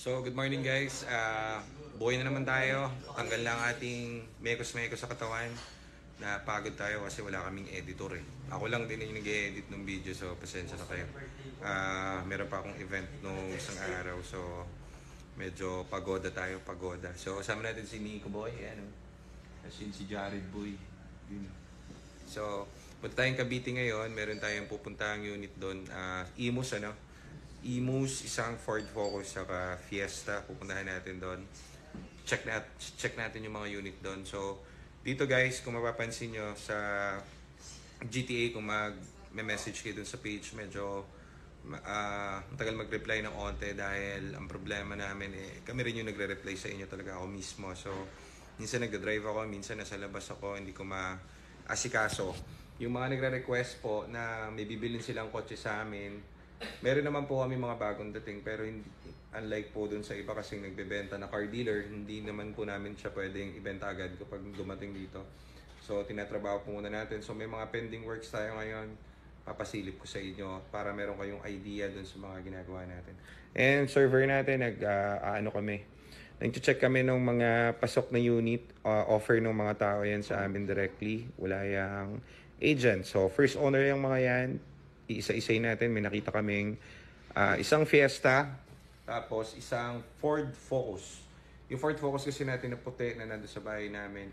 So, good morning guys. Buhay na naman tayo. Tanggal lang ating mekos-mekos sa katawan. Napagod tayo kasi wala kaming editor eh. Ako lang din yung nag-edit ng video, so pasensya na kayo. Meron pa akong event nung isang araw, so medyo pagoda tayo, pagoda. So, kasama natin si Nico Boy, ano. Kasi si Jared Boy. Yun. So, punta tayong Cavite ngayon. Meron tayong pupuntahang unit doon. Imus, ano. Imus, isang Ford Focus, saka Fiesta. Pupuntahan natin doon. Check natin yung mga unit doon. So, dito guys, kung mapapansin nyo sa GTA, kung mag-message kayo doon sa page, medyo matagal mag-reply ng onte dahil ang problema namin kami rin yung nagre-reply sa inyo, talaga ako mismo. So, minsan nagda-drive ako, minsan nasa labas ako, hindi ko ma-asikaso. Yung mga nagre-request po na may bibilin silang kotse sa amin, meron naman po kami mga bagong dating, pero hindi, unlike po dun sa iba kasing nagbebenta na car dealer, hindi naman po namin siya pwedeng ibenta agad kapag dumating dito. So, tinatrabaho po muna natin. So, may mga pending works tayo ngayon. Papasilip ko sa inyo para meron kayong idea dun sa mga ginagawa natin. And server natin, nag-check kami ng mga pasok na unit, offer ng mga tao yan sa amin directly. Wala yung agent. So, first owner yung mga yan. Iisa-isay natin. May nakita kaming isang Fiesta, tapos isang Ford Focus. Yung Ford Focus kasi natin na puti na nandun sa bahay namin,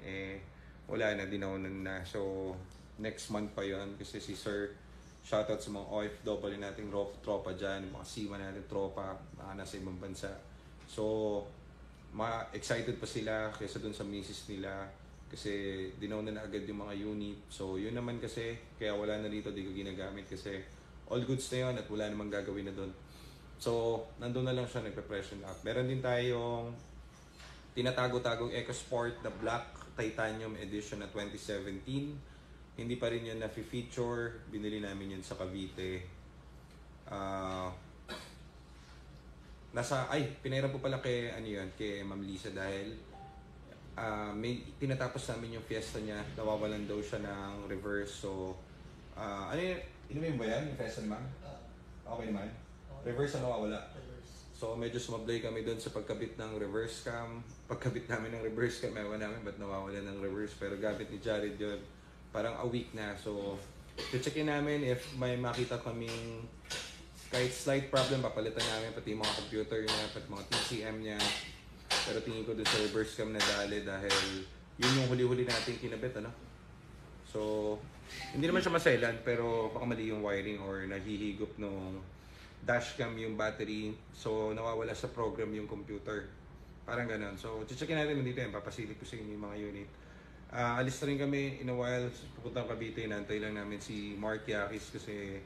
wala na, dinaunan na. So, next month pa yon kasi si Sir, shoutout sa mga OFW nating tropa dyan, mga siwa natin tropa, mga nasa ibang bansa. So, excited pa sila kaysa dun sa misis nila kasi dinaunan na agad yung mga unit. So, yun naman kasi, kaya wala na dito, di ko ginagamit kasi all goods na yun at wala namang gagawin na dun. So, nandun na lang siya, nagpe-freshen up. Meron din tayong tinatago-tagong EcoSport na Black Titanium Edition na 2017. Hindi pa rin yun na-feature. Binili namin yun sa Cavite. Pinairan po pala kay, kay Ma'am Lisa dahil may tinatapos namin yung Fiesta niya. Nawawalan daw siya ng reverse. So, inumin ba yan? Yung Fiesta naman? Okay naman? Reverse na nawawala. So, medyo sumablay kami doon sa pagkabit ng reverse cam. Pagkabit namin ng reverse cam, ewan namin ba't nawawala ng reverse. Pero gamit ni Jared yun, parang a week na. So, checkin namin if may makita kaming kahit slight problem, papalitan namin pati mga computer niya, pati mga TCM niya. Pero tingin ko doon sa reverse cam na dali dahil yun yung huli-huli natin kinabit, ano? So, hindi naman siya maselan, pero baka mali yung wiring or nahihigop nung dashcam yung battery. So, nawawala sa program yung computer. Parang ganun. So, checkin natin dito yan. Papasilip ko sa inyo yung mga unit. Alis na rin kami in a while. Pupuntang Cavite. Nantay lang namin si Mark Yakis kasi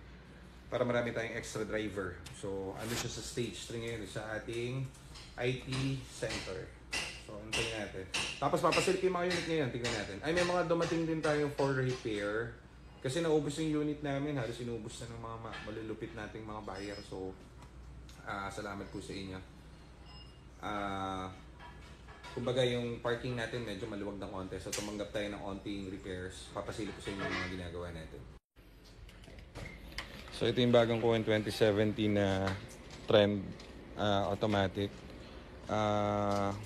para marami tayong extra driver. So, ano siya sa stage 3 ngayon sa ating IT center. So, antayin natin. Tapos, papasilip yung mga unit ngayon. Tingnan natin. May mga dumating din tayong for repair. Kasi naubos yung unit namin, halos inubos na ng mga malulupit nating mga buyer. So, salamat po sa inyo. Kumbaga yung parking natin medyo maluwag ng konti. So, tumanggap tayo ng onting repairs. Papasilip ko sa inyo yung mga ginagawa natin. So, ito yung bagong ko 2017 na trend automatic.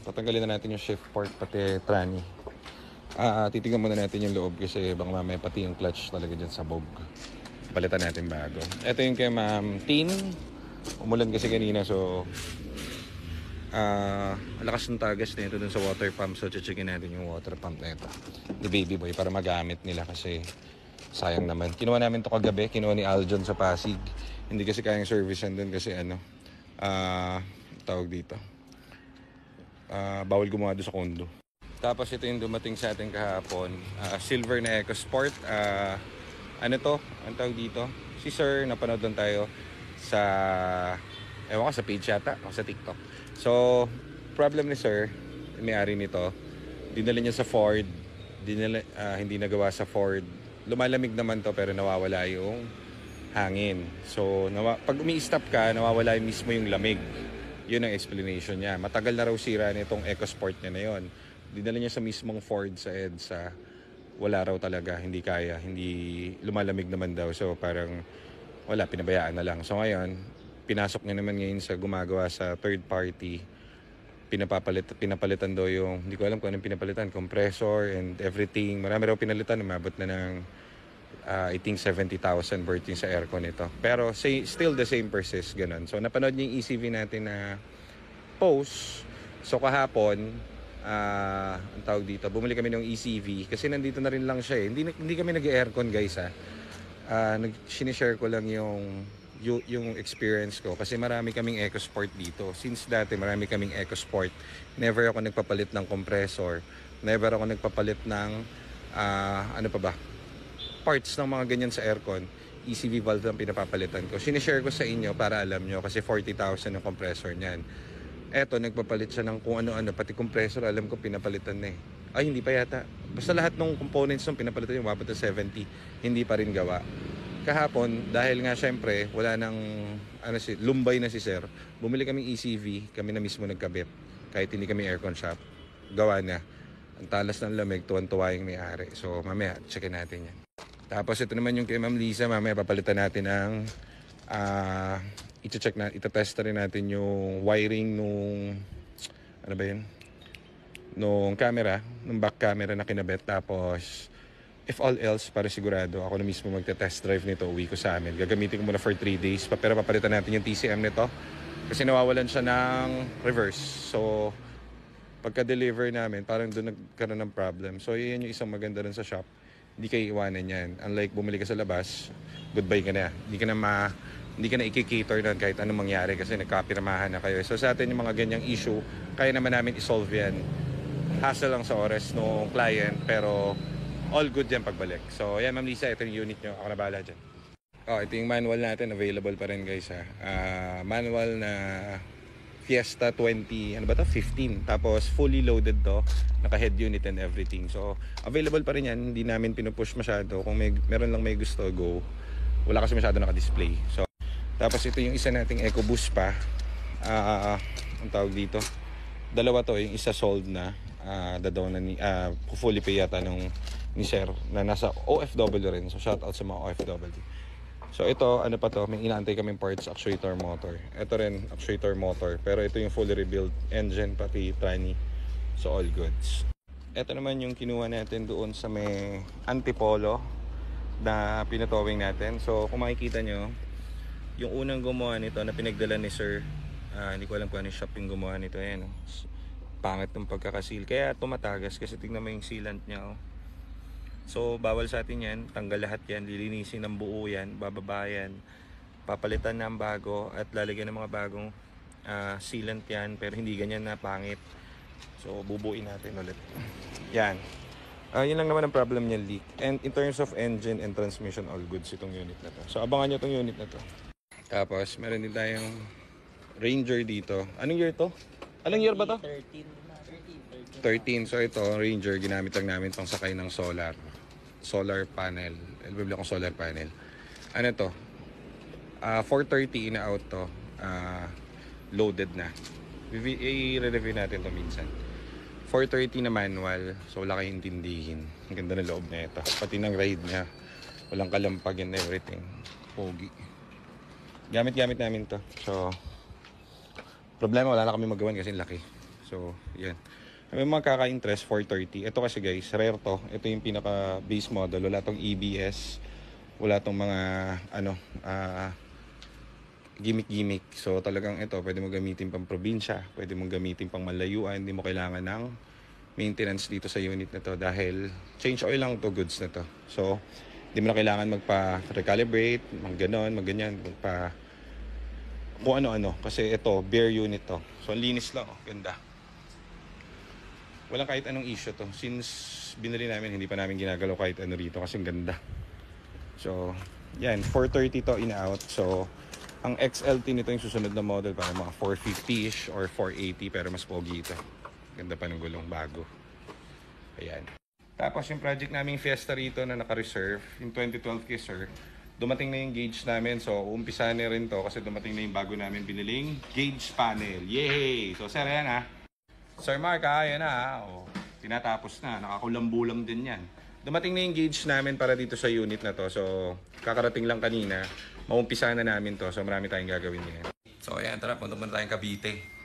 Tatanggalin na natin yung shift port pati tranny. Titignan muna natin yung loob kasi baka mamaya pati yung clutch talaga dyan sa bulb. Palitan natin bago. Ito yung kay Ma'am Tin. Umulan kasi kanina, so lakas ng tagas na ito dun sa water pump. So checkin natin yung water pump na ito ni Baby Boy para magamit nila kasi sayang naman. Kinuha namin to kagabi, kinuha ni Aljon sa Pasig. Hindi kasi kayang servicean dun kasi tawag dito, bawal gumawa doon sa condo. Tapos ito yung dumating sa atin kahapon, silver na EcoSport. Ano to? Ang tawag dito? Si Sir, napanood doon tayo sa, ewan ko, sa page yata o sa TikTok. So, problem ni Sir, may-ari nito, dinala niya sa Ford, hindi nagawa sa Ford. Lumalamig naman to pero nawawala yung hangin. So, pag umi-stop ka, nawawala mismo yung lamig. Yun ang explanation niya. Matagal na raw sira nitong EcoSport niya na yun. Dinala niya sa mismong Ford sa EDSA. Wala raw talaga, hindi kaya, hindi lumalamig naman daw. So parang wala, pinabayaan na lang. So ngayon, pinasok niya naman ngayon sa gumagawa sa third party. Pinapalitan daw yung, hindi ko alam kung anong pinapalitan, compressor and everything. Marami raw pinalitan, umabot na ng I think 70,000 worth yung sa aircon ito. Pero still the same persist, ganun. So napanood niyo yung ECV natin na post. So kahapon, ang tawag dito, bumili kami ng ECV kasi nandito na rin lang siya eh. Hindi kami nag-aircon guys ha. Sinishare ko lang yung experience ko kasi marami kaming EcoSport dito. Since dati marami kaming EcoSport, never ako nagpapalit ng compressor, never ako nagpapalit ng ano pa ba, parts ng mga ganyan sa aircon. ECV valve lang pinapapalitan ko. Sinishare ko sa inyo para alam nyo kasi 40,000 ang compressor niyan. Eto, nagpapalit siya ng kung ano-ano, pati compressor alam ko pinapalitan na eh. Ay, hindi pa yata. Basta lahat ng components nung pinapalitan yung umabot na 70, hindi pa rin gawa. Kahapon, dahil nga syempre, wala nang, lumbay na si sir, bumili kaming ECV, kami na mismo nagkabit. Kahit hindi kami aircon shop, gawa na. Ang talas ng lamig, tuwan-tuwa yung may-ari. So, mamaya, checkin natin yan. Tapos, ito naman yung kay Ma'am Lisa, mamaya papalitan natin ng, itetest na rin natin yung wiring nung, ano ba yun? Nung camera, nung back camera na kinabit. Tapos, if all else, para sigurado, ako na mismo magte-test drive nito, uwi ko sa amin. Gagamitin ko muna for 3 days. Pero papalitan natin yung TCM nito. Kasi nawawalan siya ng reverse. So, pagka-deliver namin, parang doon nagkaroon ng problem. So, yun yung isang maganda rin sa shop. Hindi kayo iwanan yan. Unlike bumili ka sa labas, goodbye ka na. Hindi ka na i-cater na kahit anong mangyari kasi nagkapirmahan na kayo. So, sa atin yung mga ganyang issue, kaya naman namin isolve yan. Hassle lang sa oras ng client, pero all good yan pagbalik. So, yan Ma'am Lisa, ito yung unit nyo. Ako na bahala dyan. Ito yung manual natin. Available pa rin guys ha. Manual na Fiesta 20, 15. Tapos fully loaded to. Naka-head unit and everything. So, available pa rin yan. Hindi namin pinupush masyado. Kung meron lang may gusto, go. Wala kasi masyado naka-display. So, tapos ito yung isa nating EcoBoost pa. Ang tawag dito. Dalawa to. Yung isa sold na. Dadaw na fully pay yata ni Sir na nasa OFW rin. So shout out sa mga OFW. So ito, ano pa to, may inaantay kaming parts, actuator motor. Ito rin, actuator motor. Pero ito yung fully rebuilt engine, pati tranny. So all goods. Ito naman yung kinuha natin doon sa may Antipolo na pinatowing natin. So kung makikita nyo, yung unang gumawa nito na pinagdala ni Sir, hindi ko alam kung ano yung shop yung gumawa nito. Ayan, pangit ng pagkakasil. Kaya tumatagas kasi tignan mo yung sealant niya. So bawal sa atin yan, tanggal lahat yan, lilinisin ng buo yan, bababa yan, papalitan ng bago at lalagyan ng mga bagong sealant yan, pero hindi ganyan na pangit. So bubuin natin ulit. Yan. Yun lang naman ang problem niya, leak. And in terms of engine and transmission, all goods itong unit na to. So abangan nyo itong unit na to. Tapos meron din tayong Ranger dito. Anong year to? Anong year ba to? 13. So ito, Ranger, ginamit lang namin pang sakay ng solar panel. Bibili akong solar panel. Ano to? 430 ina-out to. Loaded na. I-review natin to minsan. 430 na manual. So wala kayong intindihin. Ang ganda ng loob na ito. Pati ng ride niya. Walang kalampag and everything. Pogi. Gamit-gamit namin to. So, problema wala na kami magawan kasi laki. So, yan. May mga kaka-interest 430. Ito kasi guys, rare to. Ito yung pinaka base model. Wala tong EBS. Wala tong mga gimmick-gimmick. So talagang ito, pwede mo gamitin pang probinsya, pwede mo gamitin pang malayuan. Hindi mo kailangan ng maintenance dito sa unit na to dahil change oil lang to goods na to. So hindi mo na kailangan magpa-recalibrate, mag-ganon, mag-ganyan, kung ano-ano. Kasi ito, bare unit to. So ang linis lang, ganda. Walang kahit anong issue to. Since binili namin, hindi pa namin ginagalaw kahit ano rito kasi ang ganda. So, yan, 430 to in-out. So, ang XLT nito yung susunod na model para mga 450-ish or 480 pero mas pogi ito. Ganda pa ng gulong bago. Ayan. Tapos yung project namin Fiesta rito na naka-reserve, yung 2012 kay Sir, dumating na yung gauge namin. So, umpisa na rin to kasi dumating na yung bago namin biniling gauge panel. Yay! So, Sir, yan ha. Sir Mark, yan na. Tinatapos na. Nakakulambo lang din yan. Dumating na yung gauge namin para dito sa unit na to. So, kakarating lang kanina. Maumpisa na namin to. So, marami tayong gagawin ngayon. So ayan, tara, punta muna tayong Cavite.